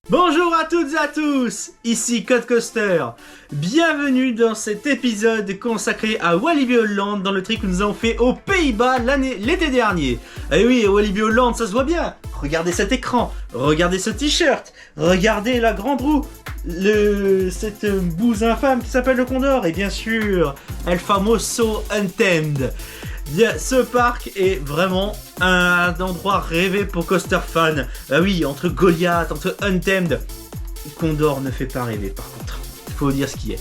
Bonjour à toutes et à tous, ici Code Coaster. Bienvenue dans cet épisode consacré à Walibi Holland dans le trip que nous avons fait aux Pays-Bas l'été dernier. Et oui, Walibi Holland, ça se voit bien. Regardez cet écran, regardez ce t-shirt, regardez la grande roue, cette bouse infâme qui s'appelle le Condor et bien sûr, El Famoso Untamed. Ce parc est vraiment un endroit rêvé pour coaster fans. Ah oui, entre Goliath, entre Untamed, Condor ne fait pas rêver par contre. Il faut dire ce qui est.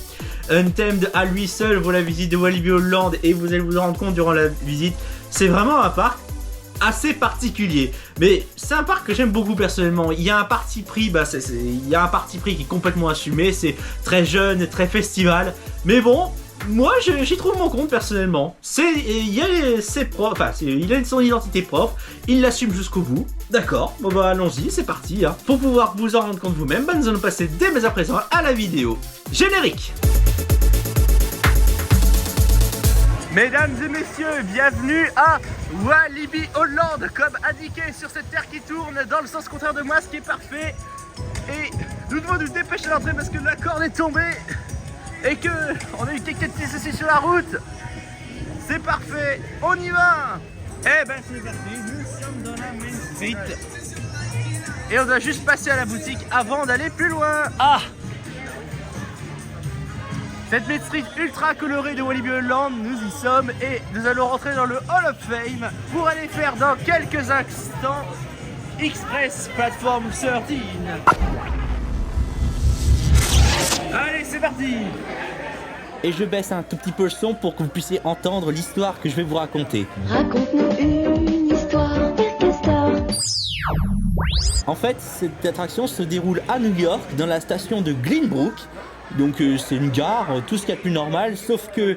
Untamed à lui seul vaut la visite de Walibi Holland et vous allez vous en rendre compte durant la visite. C'est vraiment un parc assez particulier, mais c'est un parc que j'aime beaucoup personnellement. Il y a un parti pris, il y a un parti pris qui est complètement assumé. C'est très jeune, très festival, mais bon. Moi, j'y trouve mon compte personnellement. Il a son identité propre, il l'assume jusqu'au bout. D'accord, bon bah allons-y, c'est parti. Hein. Pour pouvoir vous en rendre compte vous-même, nous allons passer dès à présent à la vidéo. Générique. Mesdames et messieurs, bienvenue à Walibi Holland, comme indiqué sur cette terre qui tourne dans le sens contraire de moi, ce qui est parfait. Et nous devons nous dépêcher d'entrer parce que la corde est tombée. Et que on a eu quelques petits soucis sur la route. C'est parfait, on y va. Eh ben c'est parti, nous sommes dans la Main Street. Et on doit juste passer à la boutique avant d'aller plus loin. Ah, cette Main Street ultra colorée de Walibi Holland, nous y sommes. Et nous allons rentrer dans le Hall of Fame pour aller faire dans quelques instants Express Platform 13. Allez, c'est parti! Et je baisse un tout petit peu le son pour que vous puissiez entendre l'histoire que je vais vous raconter. Raconte-nous une histoire, Père Castor. En fait, cette attraction se déroule à New York, dans la station de Glenbrook. Donc c'est une gare, tout ce qu'il y a de plus normal, sauf que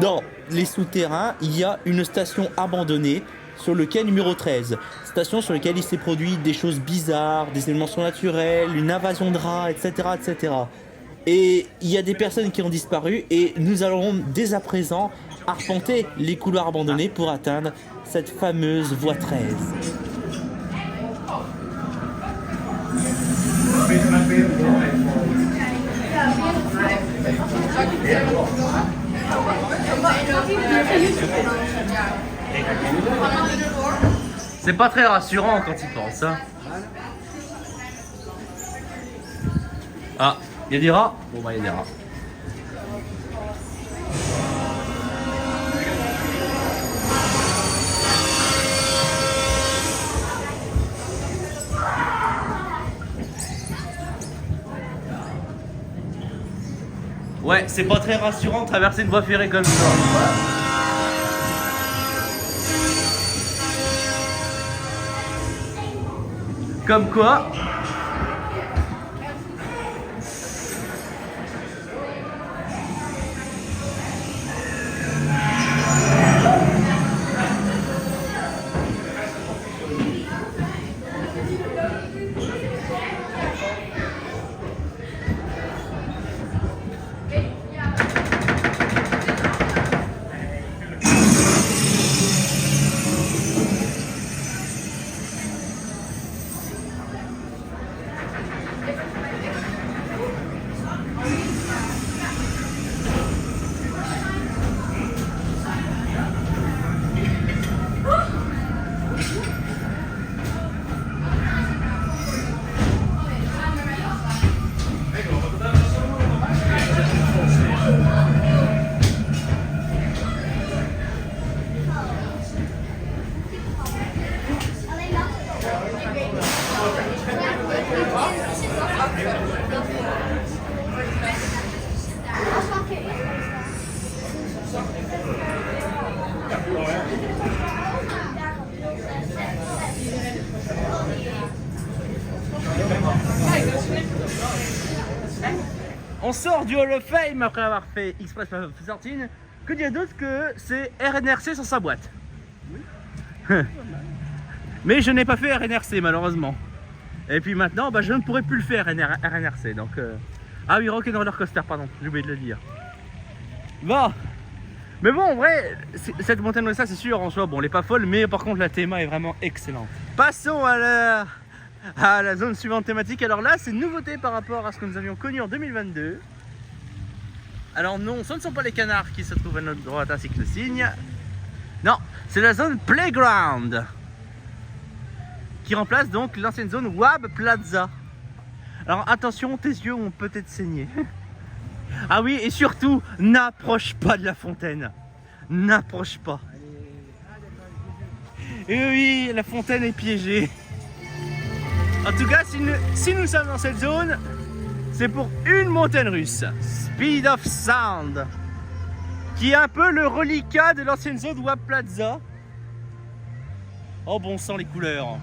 dans les souterrains, il y a une station abandonnée sur le quai numéro 13. Station sur laquelle il s'est produit des choses bizarres, des éléments surnaturels, une invasion de rats, etc., etc. Et il y a des personnes qui ont disparu et nous allons dès à présent arpenter les couloirs abandonnés pour atteindre cette fameuse voie 13. C'est pas très rassurant quand il pense, hein. Ah, il y a des rats? Bon bah il y a des rats. Ouais, c'est pas très rassurant de traverser une voie ferrée comme ça. Comme quoi. On sort du Hall of Fame après avoir fait Express 13. Que dire d'autre que c'est RNRC sur sa boîte? Oui. Mais je n'ai pas fait RNRC malheureusement. Et puis maintenant, je ne pourrai plus le faire RNRC. Donc, ah oui, Rock'n'Roller Coaster, pardon, j'ai oublié de le dire. Bon. Mais bon, en vrai, cette montagne de ça, c'est sûr, en soi, bon, elle est pas folle, mais par contre, la théma est vraiment excellente. Passons à à la zone suivante thématique. Alors là, c'est une nouveauté par rapport à ce que nous avions connu en 2022. Alors non, ce ne sont pas les canards qui se trouvent à notre droite ainsi que le cygne. Non, c'est la zone Playground qui remplace donc l'ancienne zone Wab Plaza. Alors attention, tes yeux ont peut-être saigné. Ah oui, et surtout, n'approche pas de la fontaine. N'approche pas. Et oui, la fontaine est piégée. En tout cas, si nous sommes dans cette zone, c'est pour une montagne russe, Speed of Sound, qui est un peu le reliquat de l'ancienne zone Wab Plaza. Oh bon sang, les couleurs.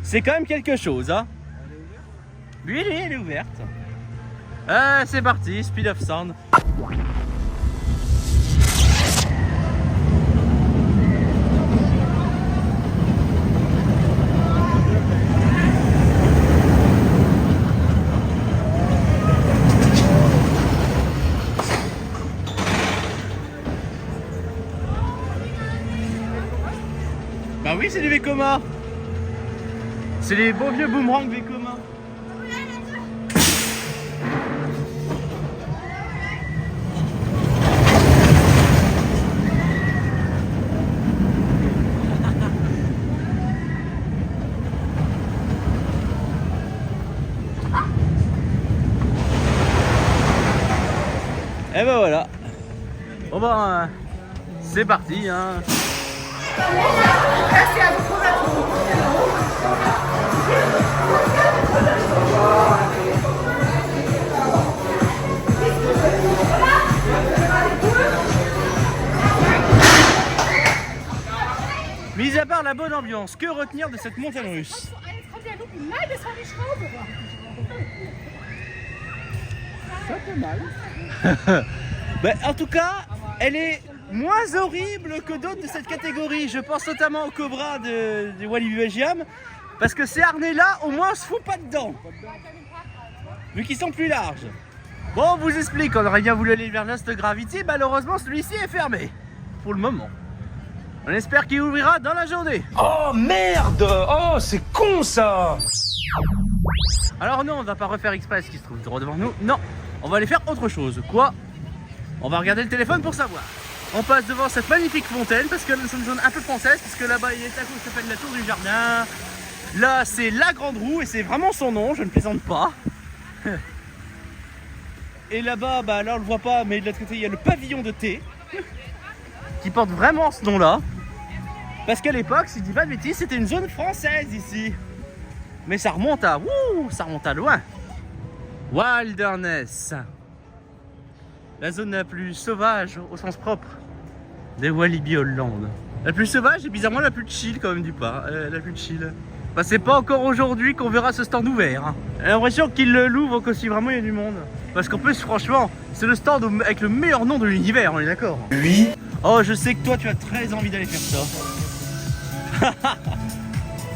C'est quand même quelque chose, hein. Oui, elle est ouverte. C'est parti, Speed of Sound. Bah oui, c'est des Vekoma. C'est les bons vieux boomerangs Vekoma. Et ben voilà. Bon ben, c'est parti hein. Mis à part la bonne ambiance, que retenir de cette montagne russe? Ça fait mal. Ben, en tout cas, elle est moins horrible que d'autres de cette catégorie. Je pense notamment au Cobra de Walibi Belgium. Parce que ces harnais-là, au moins, on se fout pas dedans. Vu qu'ils sont plus larges. Bon, on vous explique, on aurait bien voulu aller vers Lost Gravity. Malheureusement, celui-ci est fermé. Pour le moment. On espère qu'il ouvrira dans la journée. Oh merde! Oh, c'est con ça! Alors non, on va pas refaire Express qui se trouve droit devant nous. Non, on va aller faire autre chose. Quoi? On va regarder le téléphone pour savoir. On passe devant cette magnifique fontaine parce que c'est une zone un peu française, parce que là-bas il y a un coup qui s'appelle la Tour du Jardin. Là c'est la Grande Roue et c'est vraiment son nom, je ne plaisante pas. Et là-bas, bah là on le voit pas, mais de l'autre côté il y a le pavillon de thé qui porte vraiment ce nom-là. Parce qu'à l'époque, si je dis pas de bêtises, c'était une zone française ici. Mais ça remonte à... Wouh, ça remonte à loin. Wilderness. La zone la plus sauvage, au sens propre, des Walibi Holland. La plus sauvage et bizarrement la plus chill quand même du pas. La plus chill. Bah c'est pas encore aujourd'hui qu'on verra ce stand ouvert. Hein. J'ai l'impression qu'il l'ouvre que si vraiment il y a du monde. Parce qu'en plus, franchement, c'est le stand avec le meilleur nom de l'univers, on est d'accord? Oui. Oh, je sais que toi, tu as très envie d'aller faire ça.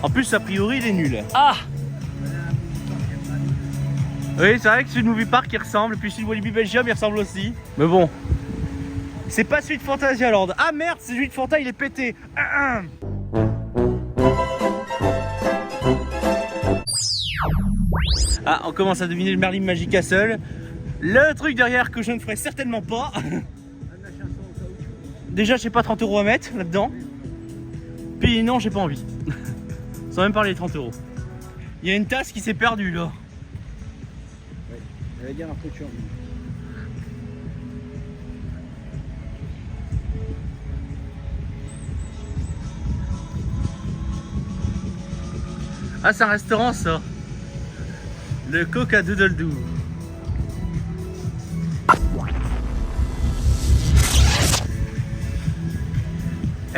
En plus, a priori, il est nul. Ah! Oui, c'est vrai que c'est une movie park qui ressemble, puis celui de Walibi Belgium, il ressemble aussi. Mais bon, c'est pas celui de Fantasyland. Ah merde, c'est celui de Fanta, il est pété. Ah, on commence à deviner le Merlin Magic Castle. Le truc derrière que je ne ferai certainement pas. Déjà, j'ai pas 30 € à mettre là-dedans. Puis non, j'ai pas envie. Sans même parler des 30 €. Il y a une tasse qui s'est perdue là. Ouais, j'allais dire un peu de chance. Ah, c'est un restaurant ça. Le Coca Doodle Doo.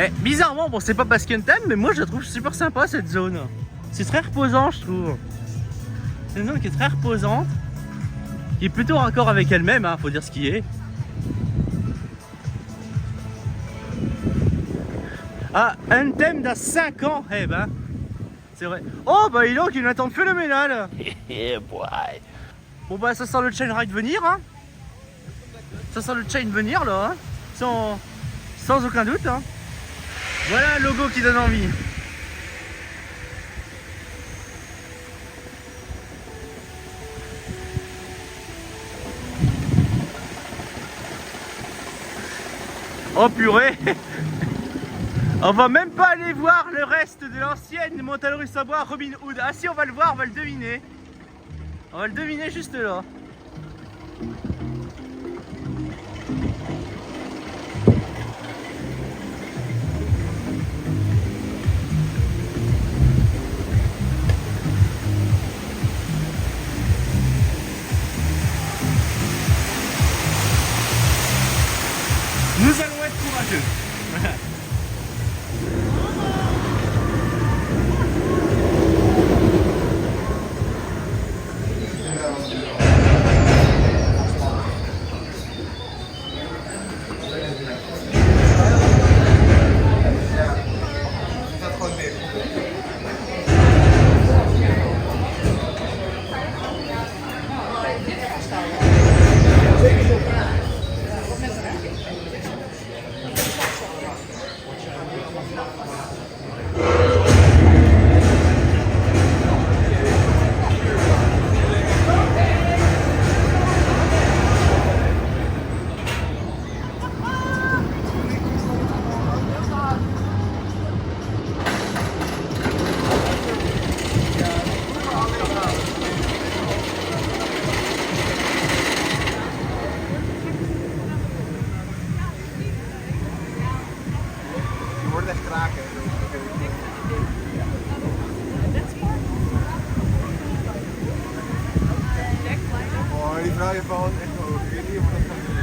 Eh, bizarrement, bon c'est pas parce qu'il y a un thème, mais moi je la trouve super sympa cette zone. C'est très reposant je trouve. C'est une zone qui est très reposante, qui est plutôt raccord avec elle-même, hein, faut dire ce qui est. Ah, un thème d'à 5 ans, eh ben, c'est vrai. Oh bah il a une attente phénoménale. Bon bah ça sent le chain ride venir, hein. Ça sent le chain venir là, hein. Sans aucun doute, hein. Voilà un logo qui donne envie. Oh purée. On va même pas aller voir le reste de l'ancienne montagne russe à bois Robin Hood. Ah si, on va le voir, on va le deviner. On va le deviner juste là. Nous allons être courageux. Die vrije van echt wel. Ik weet niet of dat gaat doen.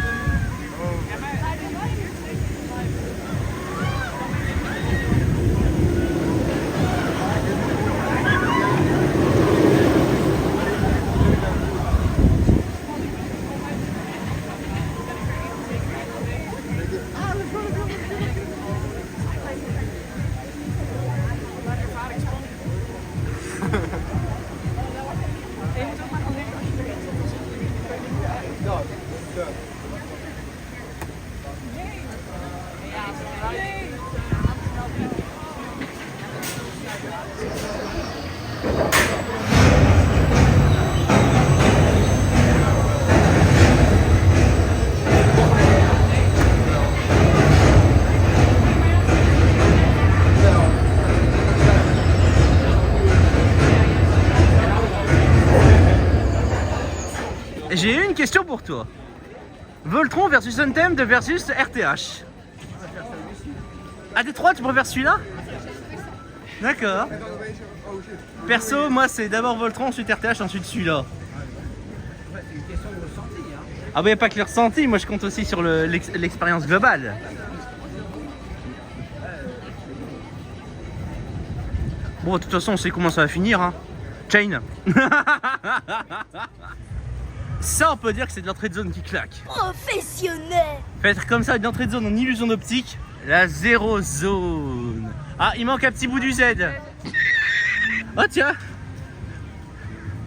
J'ai une question pour toi. Voltron versus Anthem versus RTH. À Détroit, tu préfères celui-là? D'accord. Perso, moi c'est d'abord Voltron, ensuite RTH, ensuite celui-là. C'est une question de ressenti. Hein. Ah bah y'a pas que le ressenti, moi je compte aussi sur l'expérience globale. Bon, de toute façon, on sait comment ça va finir, hein. Chain. Ça, on peut dire que c'est de l'entrée de zone qui claque. Professionnel. Faire comme ça, une entrée de zone en illusion d'optique, la zéro zone. Ah, il manque un petit bout du Z. Oh tiens,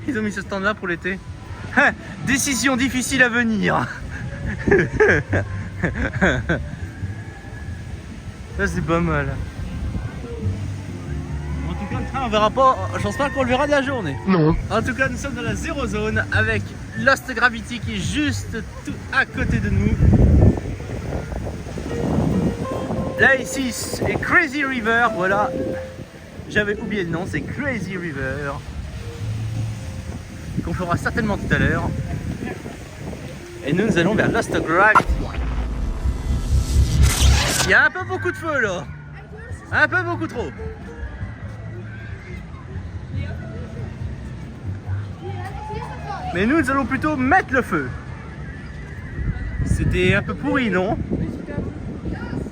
ils ont mis ce stand là pour l'été. Hein, décision difficile à venir. Ça c'est pas mal. En tout cas, le train on verra pas, je pense pas qu'on le verra de la journée. Non. En tout cas, nous sommes dans la zéro zone avec Lost Gravity qui est juste tout à côté de nous. Là ici c'est Crazy River, voilà. J'avais oublié le nom, c'est Crazy River. Qu'on fera certainement tout à l'heure. Et nous allons vers Lost Gravity. Il y a un peu beaucoup de feu là. Un peu beaucoup trop. Mais nous allons plutôt mettre le feu. C'était un peu pourri, non?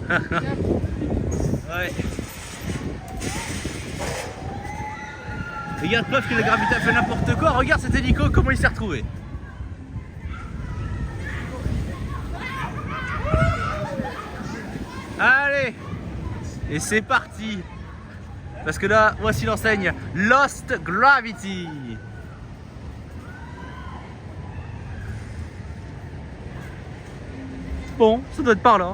Ouais. Regarde, preuve que la gravité a fait n'importe quoi. Regarde cet hélico, comment il s'est retrouvé. Allez. Et c'est parti. Parce que là, voici l'enseigne Lost Gravity. Bon, ça doit être par là.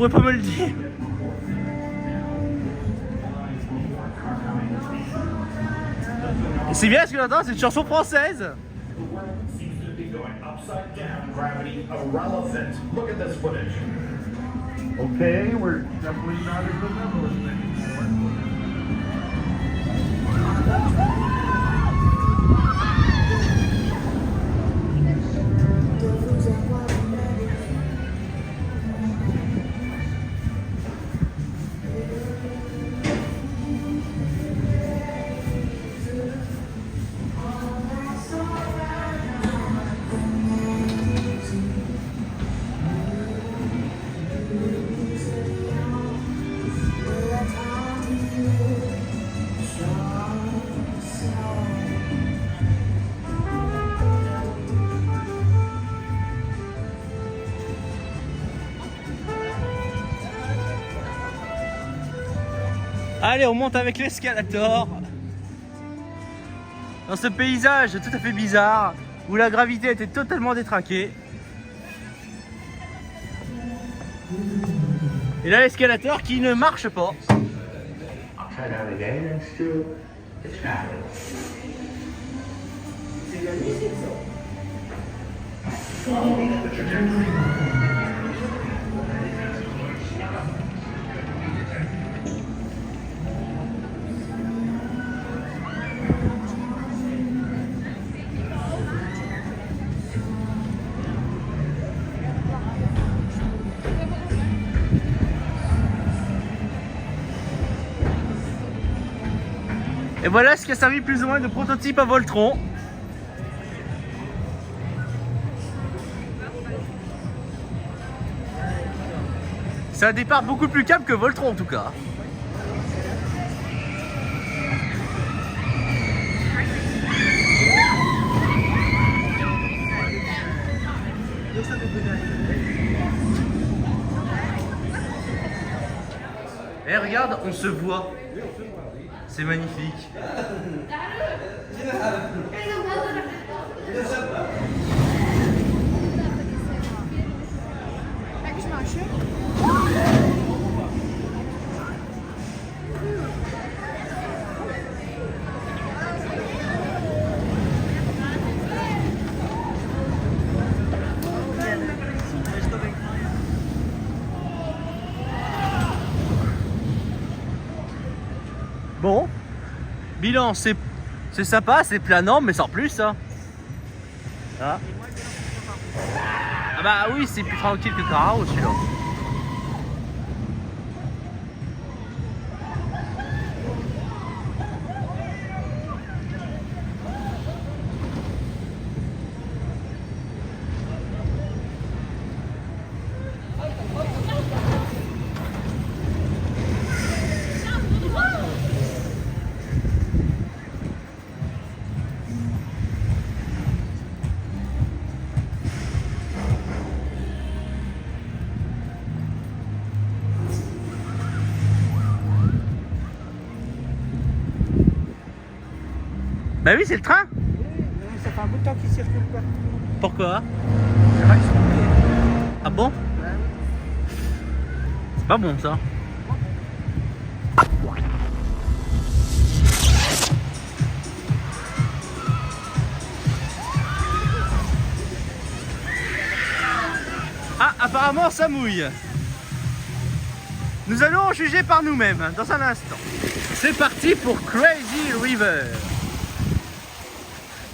pourrais pas me le dire. C'est bien ce que j'entends, c'est une chanson française. Okay, we're definitely not in the Netherlands anymore. Allez, on monte avec l'escalator dans ce paysage tout à fait bizarre où la gravité était totalement détraquée. Et là, l'escalator qui ne marche pas. Et voilà ce qui a servi plus ou moins de prototype à Voltron. C'est un départ beaucoup plus calme que Voltron en tout cas. Et regarde, on se voit. C'est magnifique. Bon, bilan, c'est sympa, c'est planant, mais sans plus. Hein. Ah. Ah bah oui, c'est plus tranquille que Carao celui-là. Bah oui, c'est le train. Ça fait un bout de temps qu'il circule pas. Pourquoi? C'est vrai qu'ils sont coupés. Ah bon? C'est pas bon ça. Ah, apparemment ça mouille. Nous allons juger par nous-mêmes dans un instant. C'est parti pour Crazy River,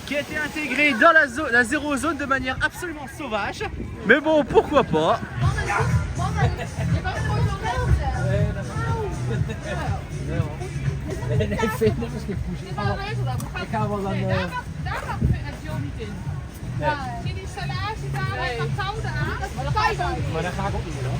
qui a été intégré dans la zéro zone de manière absolument sauvage. Mais bon, pourquoi pas. Maar daar ga ik ook niet meer hoor.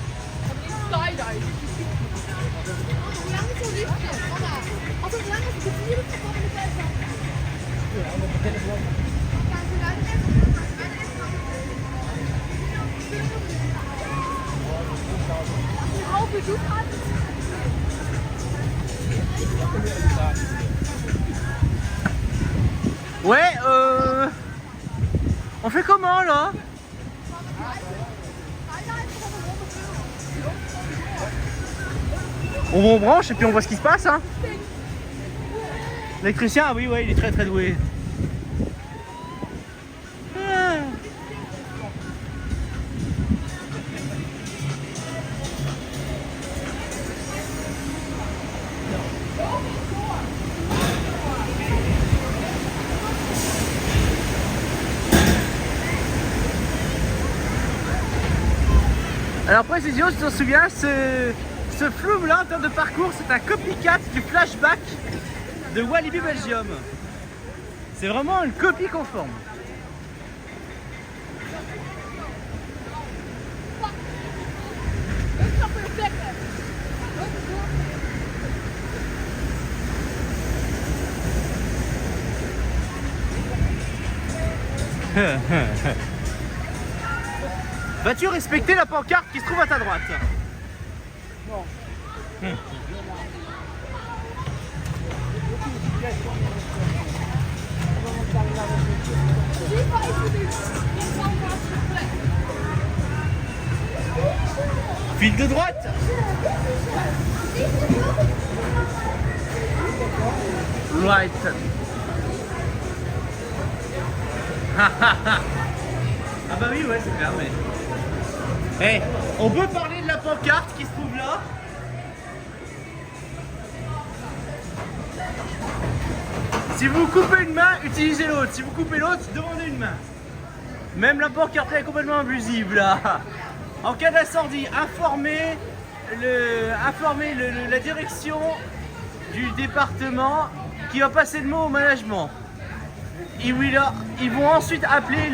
Ouais, on fait comment là? On branche et puis on voit ce qui se passe, hein. L'électricien, ah oui, ouais, il est très doué. Ah. Alors précision, si tu t'en souviens, ce flume là en termes de parcours, c'est un copycat du flashback de Walibi Belgium. C'est vraiment une copie conforme. Vas-tu respecter la pancarte qui se trouve à ta droite? Non. File de droite. Right. Ah bah oui, ouais, c'est clair, mais... Hey, on peut parler de la pancarte qui se trouve là. Si vous coupez une main, utilisez l'autre. Si vous coupez l'autre, demandez une main. Même la pancarte est complètement abusive là. En cas d'incendie, informez la direction du département qui va passer le mot au management. Ils vont ensuite appeler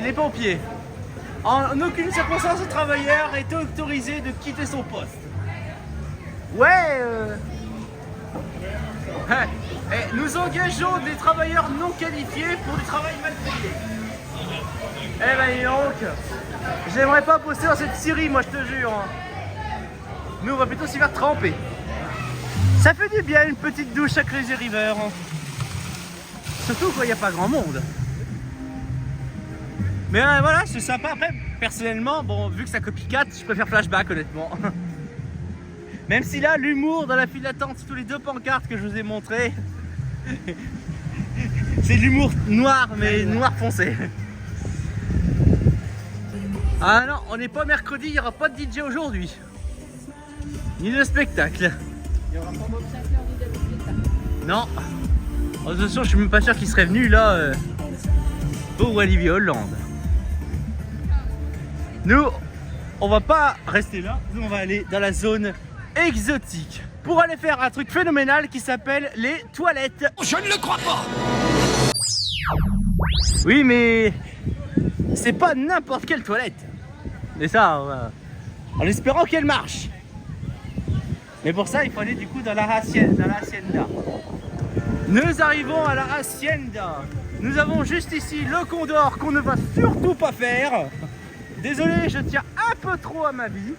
les pompiers. En aucune circonstance, le travailleur est autorisé de quitter son poste. Ouais. Nous engageons des travailleurs non qualifiés pour du travail mal payé. Eh ben dis donc, j'aimerais pas bosser dans cette scierie, moi je te jure. Nous on va plutôt s'y faire tremper. Ça fait du bien une petite douche à Crazy River. Surtout quand il n'y a pas grand monde. Mais voilà, c'est sympa. Après, personnellement, bon, vu que ça copycat, je préfère Flashback honnêtement. Même si là, l'humour dans la file d'attente, tous les deux pancartes que je vous ai montrées, c'est de l'humour noir, mais noir foncé. Ah non, on n'est pas mercredi, il n'y aura pas de DJ aujourd'hui. Ni de spectacle. Il y aura pas d'obstacle ni de spectacle. Non. De toute façon, je suis même pas sûr qu'il serait venu là pour Walibi Hollande. Nous, on va pas rester là, nous on va aller dans la zone exotique pour aller faire un truc phénoménal qui s'appelle les toilettes. Je ne le crois pas. Oui, mais c'est pas n'importe quelle toilette. Mais ça, en espérant qu'elle marche. Mais pour ça, il faut aller du coup dans la hacienda. Nous arrivons à la hacienda. Nous avons juste ici le Condor qu'on ne va surtout pas faire. Désolé, je tiens un peu trop à ma vie.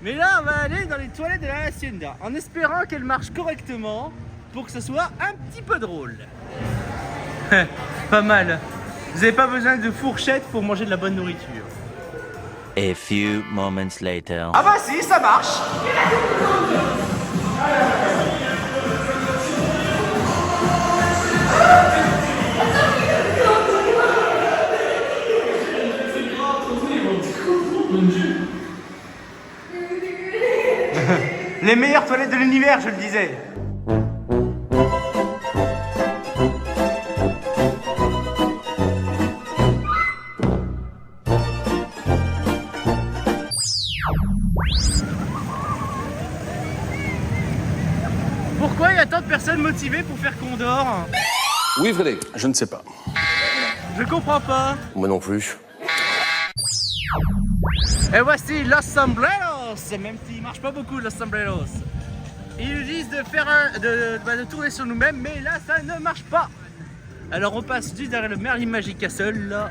Mais là, on va aller dans les toilettes de la hacienda en espérant qu'elle marche correctement pour que ce soit un petit peu drôle. Pas mal. Vous n'avez pas besoin de fourchette pour manger de la bonne nourriture. A few moments later. Ah bah si, ça marche. Les meilleures toilettes de l'univers, je le disais. Pourquoi il y a tant de personnes motivées pour faire Condor? Oui, Frédéric, je ne sais pas. Je comprends pas. Moi non plus. Et voici Los Sombreros, même s'il marche pas beaucoup Los Sombreros. Ils nous disent de faire de tourner sur nous-mêmes, mais là ça ne marche pas. Alors on passe juste derrière le Merlin Magic Castle là,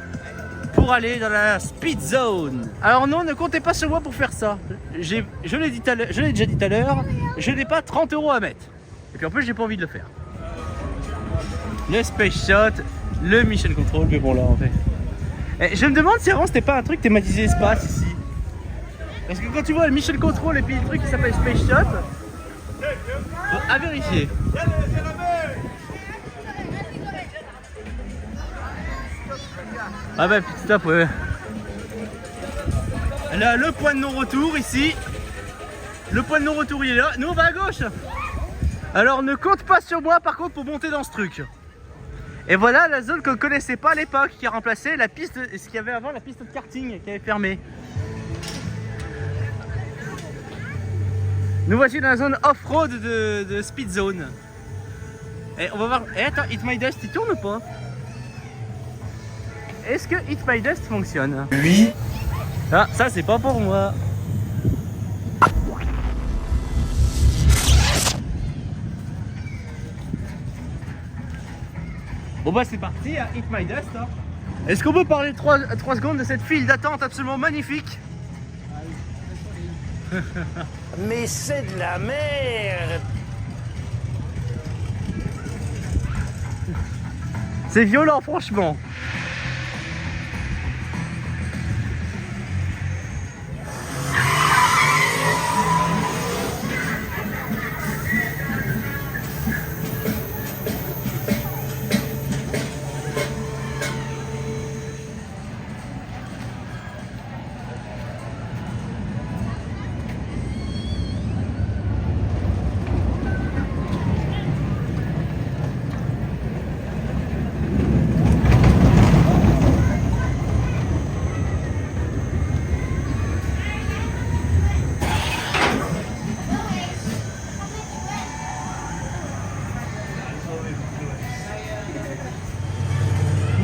pour aller dans la Speed Zone. Alors non, ne comptez pas sur moi pour faire ça. Je l'ai déjà dit tout à l'heure, je n'ai pas 30 € à mettre. Et puis en plus j'ai pas envie de le faire. Le Space Shot, le Mission Control, mais bon là en fait. Et je me demande si avant c'était pas un truc thématisé espace ici. Parce que quand tu vois le Mission Control et puis le truc qui s'appelle Space Shop, à vérifier. Ah bah petit stop, ouais. Là, le point de non-retour ici. Le point de non-retour il est là. Nous on va à gauche. Alors ne compte pas sur moi par contre pour monter dans ce truc. Et voilà la zone qu'on ne connaissait pas à l'époque qui a remplacé la piste, ce qu'il y avait avant, la piste de karting qui avait fermé. Nous voici dans la zone off-road de Speed Zone. Et on va voir. Et attends, Hit My Dust il tourne ou pas? Est-ce que Hit My Dust fonctionne? Oui. Ah, ça c'est pas pour moi. Bon bah c'est parti, hein, Hit My Dust. Hein. Est-ce qu'on peut parler 3 secondes de cette file d'attente absolument magnifique? Mais c'est de la merde! C'est violent franchement.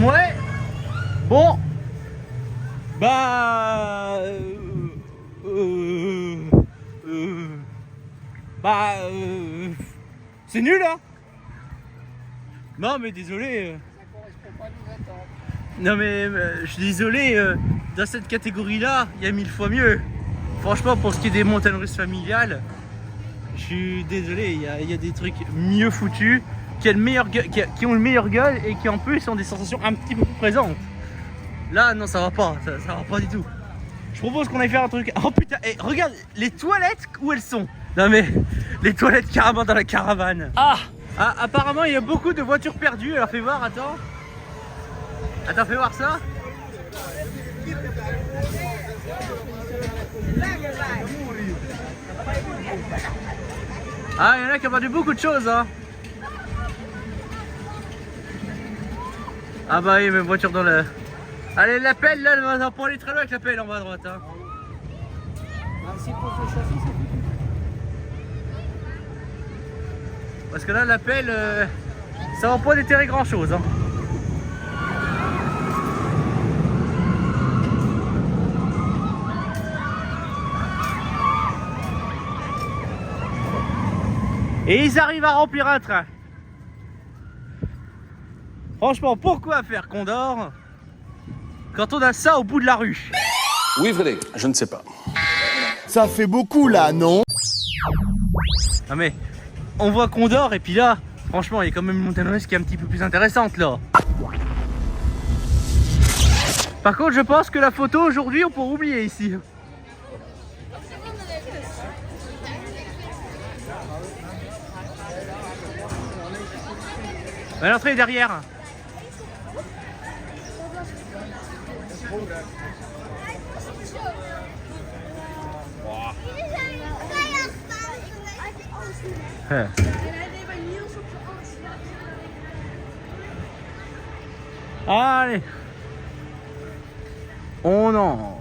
Ouais. Bon. Bah. C'est nul hein. Non mais désolé. Non mais je suis désolé. Dans cette catégorie là, il y a 1000 fois mieux. Franchement pour ce qui est des montagnes russes familiales, je suis désolé. Il y a des trucs mieux foutus. Qui ont une meilleure gueule et qui en plus ont des sensations un petit peu plus présentes. Là non ça va pas, ça va pas du tout. Je propose qu'on aille faire un truc. Oh putain, et regarde les toilettes où elles sont. Non mais les toilettes carrément dans la caravane. Ah, apparemment il y a beaucoup de voitures perdues. Alors fais voir, attends. Attends, fais voir ça. Ah, il y en a qui ont perdu beaucoup de choses hein. Ah bah oui, mais voiture dans le... Allez, la pelle là, on va pas aller très loin avec la pelle en bas à droite hein. Parce que là, la pelle, ça va pas déterrer grand chose hein. Et ils arrivent à remplir un train. Franchement, pourquoi faire Condor quand on a ça au bout de la rue? Oui, Frédéric, je ne sais pas. Ça fait beaucoup là, non? Ah mais, on voit Condor et puis là, franchement, il y a quand même une montagne russe qui est un petit peu plus intéressante là. Par contre, je pense que la photo aujourd'hui, on pourrait oublier ici. L'entrée est derrière. Allez, on entre.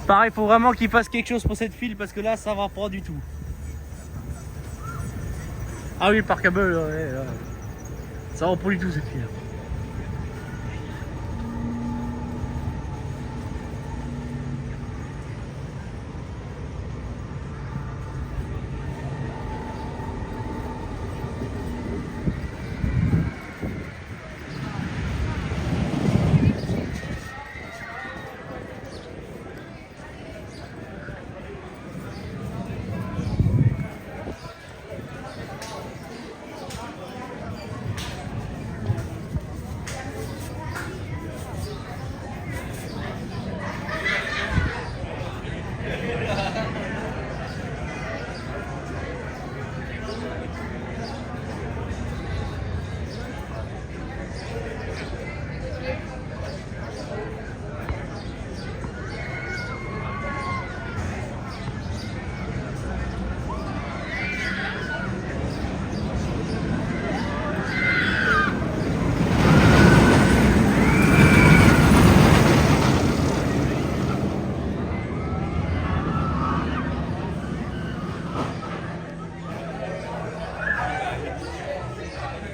Pareil, faut vraiment qu'il fasse quelque chose pour cette file parce que là, ça va pas du tout. Ah oui, le parc à bœufs, ouais, là. Ça va pas du tout cette file.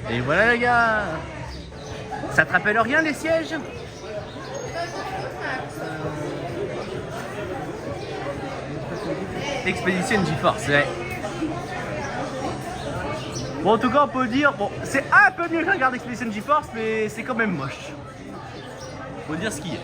Et voilà les gars. Ça te rappelle rien les sièges? Expedition GeForce, ouais. Bon, en tout cas, on peut dire, bon, c'est un peu mieux que la garde Expedition GeForce, mais c'est quand même moche. Faut dire ce qu'il y a.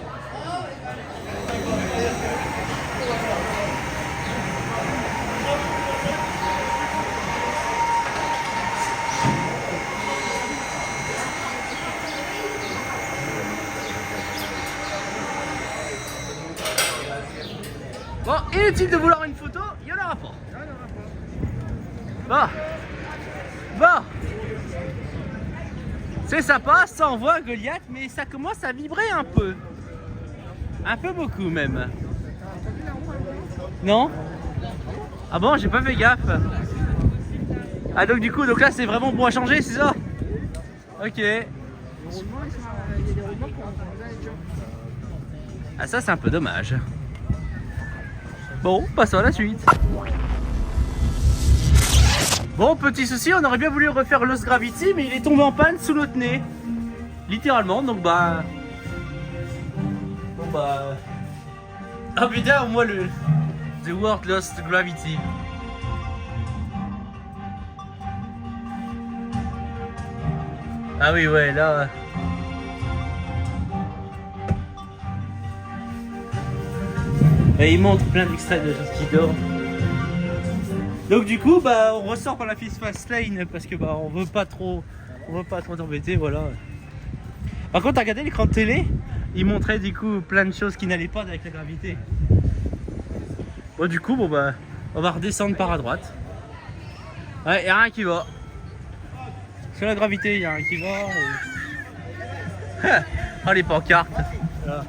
Bon, inutile de vouloir une photo, il y en aura pas. Bon. Bon. C'est sympa, ça envoie un Goliath, mais ça commence à vibrer un peu. Un peu beaucoup même. Non? Ah bon, j'ai pas fait gaffe. Ah donc du coup, donc là c'est vraiment bon à changer, c'est ça? Ok. Ah ça c'est un peu dommage. Bon, passons à la suite. Bon, petit souci, on aurait bien voulu refaire Lost Gravity, mais il est tombé en panne sous notre nez. Littéralement, donc bah... Bon bah... Ah putain, au moins le... The World Lost Gravity. Ah oui, ouais, là... Et il montre plein d'extraits de choses qui dorment. Donc du coup, bah, on ressort par la fast lane parce que bah, on veut pas trop t'embêter, voilà. Par contre, regardez l'écran de télé, il montrait du coup plein de choses qui n'allaient pas avec la gravité. Bon, du coup, bon bah, on va redescendre par à droite. Ouais, y a rien qui va. Sur la gravité, y a rien qui va. Oh les pancartes. Voilà.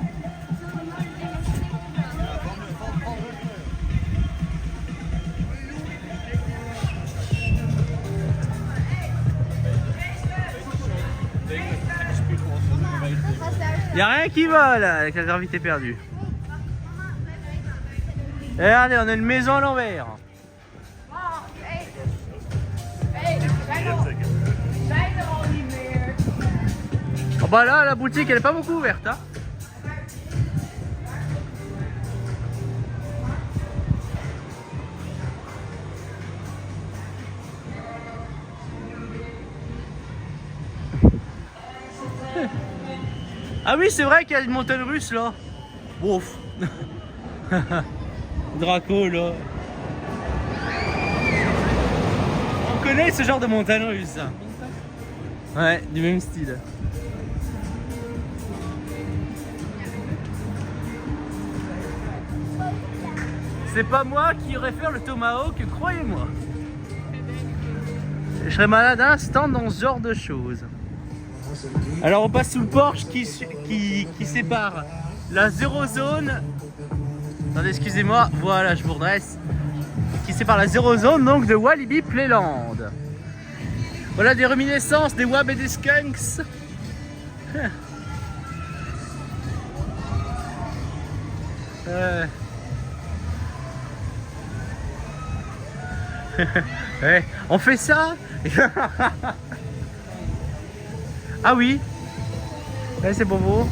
Y'a rien qui va là avec la gravité perdue. Et regardez, on a une maison à l'envers. Oh bah là, la boutique elle est pas beaucoup ouverte, hein. Ah oui, c'est vrai qu'il y a une montagne russe là. Ouf. Draco là. On connaît ce genre de montagne russe. Ouais, du même style. C'est pas moi qui irais faire le Tomahawk, croyez-moi. Je serais malade un instant dans ce genre de choses. Alors on passe sous le porche qui sépare la zéro zone. Attendez, excusez-moi, voilà, je vous redresse. Qui sépare la zéro zone donc de Walibi Playland. Voilà des reminiscences des Wab et des Skunks. Ouais, on fait ça. Ah oui, ouais, c'est pour vous.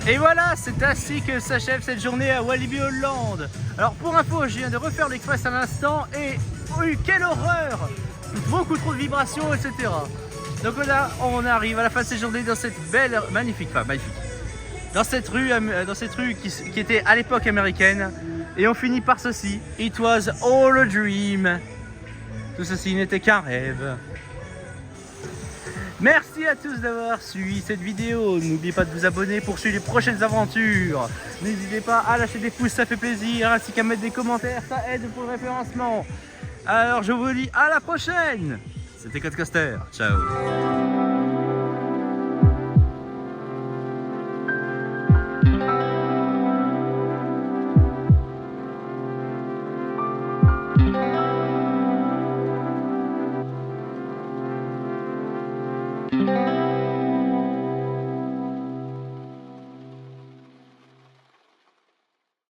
Et voilà, c'est ainsi que s'achève cette journée à Walibi Holland. Alors pour info, je viens de refaire l'express à l'instant et oui, quelle horreur! Beaucoup trop de vibrations, etc. Donc là, on arrive à la fin de cette journée dans cette belle, magnifique, dans cette rue qui était à l'époque américaine. Et on finit par ceci. It was all a dream. Tout ceci n'était qu'un rêve. Merci à tous d'avoir suivi cette vidéo. N'oubliez pas de vous abonner pour suivre les prochaines aventures. N'hésitez pas à lâcher des pouces, ça fait plaisir, ainsi qu'à mettre des commentaires, ça aide pour le référencement. Alors je vous dis à la prochaine. C'était Codecoaster. Ciao. Thank you.